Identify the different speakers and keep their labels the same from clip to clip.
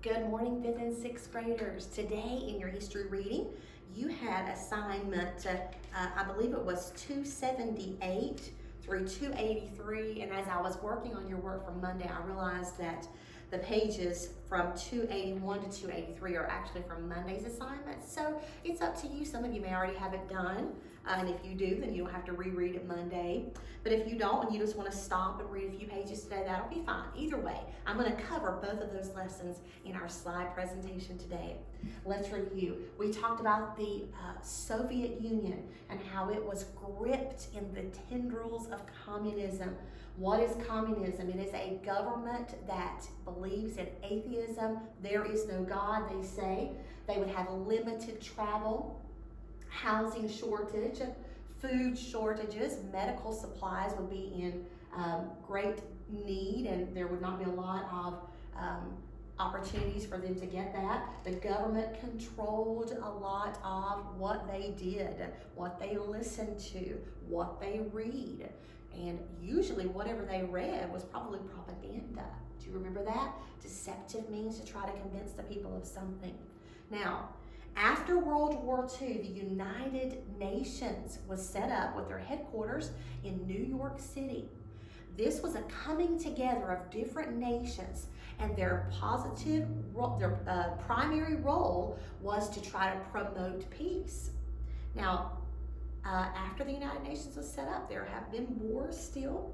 Speaker 1: Good morning, 5th and 6th graders. Today in your history reading, you had assignment, I believe it was 278 through 283, and as I was working on your work from Monday, I realized that the pages from 281 to 283 are actually from Monday's assignment, so it's up to you. Some of you may already have it done, and if you do, then you don't have to reread it Monday. But if you don't and you just want to stop and read a few pages today, that'll be fine. Either way, I'm going to cover both of those lessons in our slide presentation today. Let's review. We talked about the Soviet Union and how it was gripped in the tendrils of communism. What is communism? It is a government that believes in atheism. There is no God, they say. They would have limited travel, housing shortage, food shortages, medical supplies would be in great need, and there would not be a lot of opportunities for them to get that. The government controlled a lot of what they did, what they listened to, what they read. And usually whatever they read was probably propaganda. Do you remember that? Deceptive means to try to convince the people of something. Now, after World War II, the United Nations was set up with their headquarters in New York City. This was a coming together of different nations, and their primary role was to try to promote peace. Now, after the United Nations was set up, there have been wars still.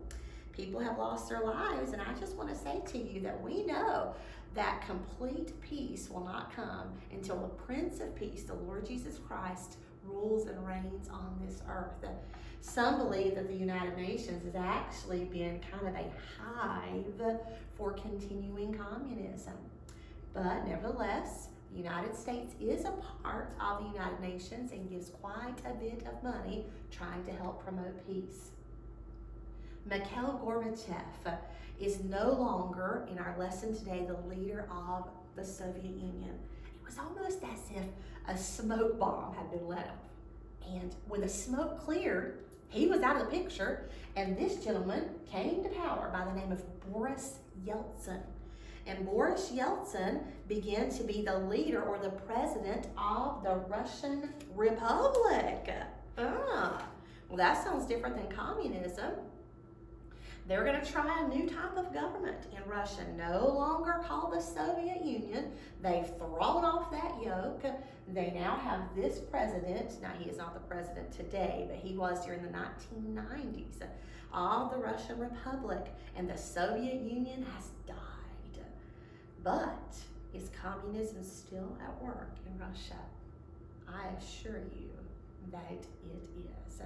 Speaker 1: People have lost their lives, and I just want to say to you that we know that complete peace will not come until the Prince of Peace, the Lord Jesus Christ, rules and reigns on this earth. Some believe that the United Nations has actually been kind of a hive for continuing communism. But nevertheless, the United States is a part of the United Nations and gives quite a bit of money trying to help promote peace. Mikhail Gorbachev is no longer, in our lesson today, the leader of the Soviet Union. It was almost as if a smoke bomb had been let off. And when the smoke cleared, he was out of the picture, and this gentleman came to power by the name of Boris Yeltsin. And Boris Yeltsin began to be the leader or the president of the Russian Republic. Well, that sounds different than communism. They're going to try a new type of government in Russia, no longer called the Soviet Union. They've thrown off that yoke. They now have this president. Now, he is not the president today, but he was during the 1990s of the Russian Republic, and the Soviet Union has died. But is communism still at work in Russia? I assure you that it is,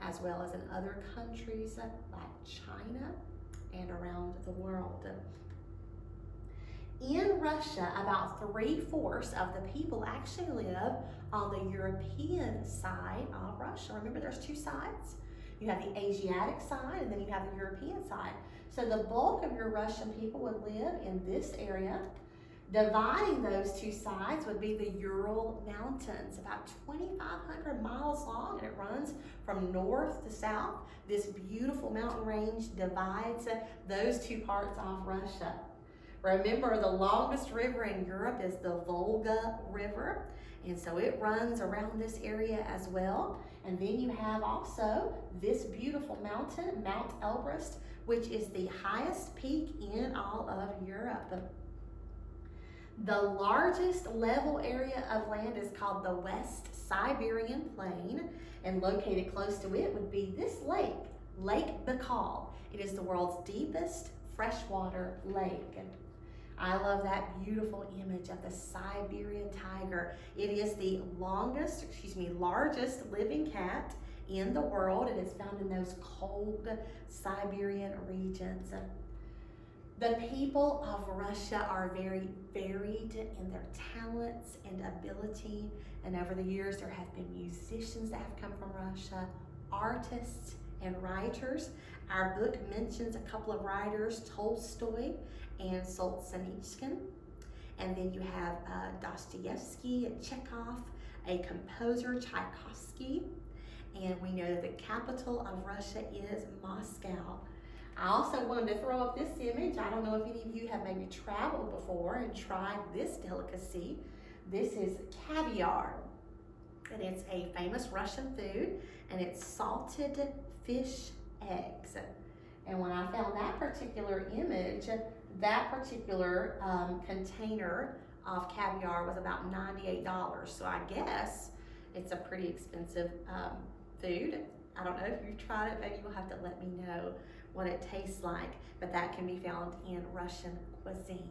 Speaker 1: as well as in other countries like China and around the world. In Russia, about 3/4 of the people actually live on the European side of Russia. Remember, there's two sides. You have the Asiatic side, and then you have the European side. So the bulk of your Russian people would live in this area. Dividing those two sides would be the Ural Mountains, about 2,500 miles long, and it runs from north to south. This beautiful mountain range divides those two parts of Russia. Remember, the longest river in Europe is the Volga River, and so it runs around this area as well. And then you have also this beautiful mountain, Mount Elbrus, which is the highest peak in all of Europe. The largest level area of land is called the West Siberian Plain, and located close to it would be this lake, Lake Baikal. It is the world's deepest freshwater lake. I love that beautiful image of the Siberian tiger. It is the largest living cat in the world. It is found in those cold Siberian regions. The people of Russia are very varied in their talents and ability, and over the years there have been musicians that have come from Russia, artists and writers. Our book mentions a couple of writers, Tolstoy and Solzhenitsyn. And then you have Dostoevsky and Chekhov, a composer, Tchaikovsky. And we know the capital of Russia is Moscow. I also wanted to throw up this image. I don't know if any of you have maybe traveled before and tried this delicacy. This is caviar, and it's a famous Russian food, and it's salted fish eggs. And when I found that particular image, that particular container of caviar was about $98. So I guess it's a pretty expensive food. I don't know if you've tried it. Maybe you'll have to let me know what it tastes like. But that can be found in Russian cuisine.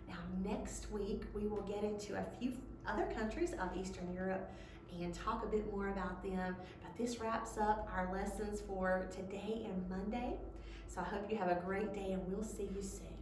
Speaker 1: Now next week we will get into a few other countries of Eastern Europe and talk a bit more about them. But this wraps up our lessons for today and Monday. So I hope you have a great day, and we'll see you soon.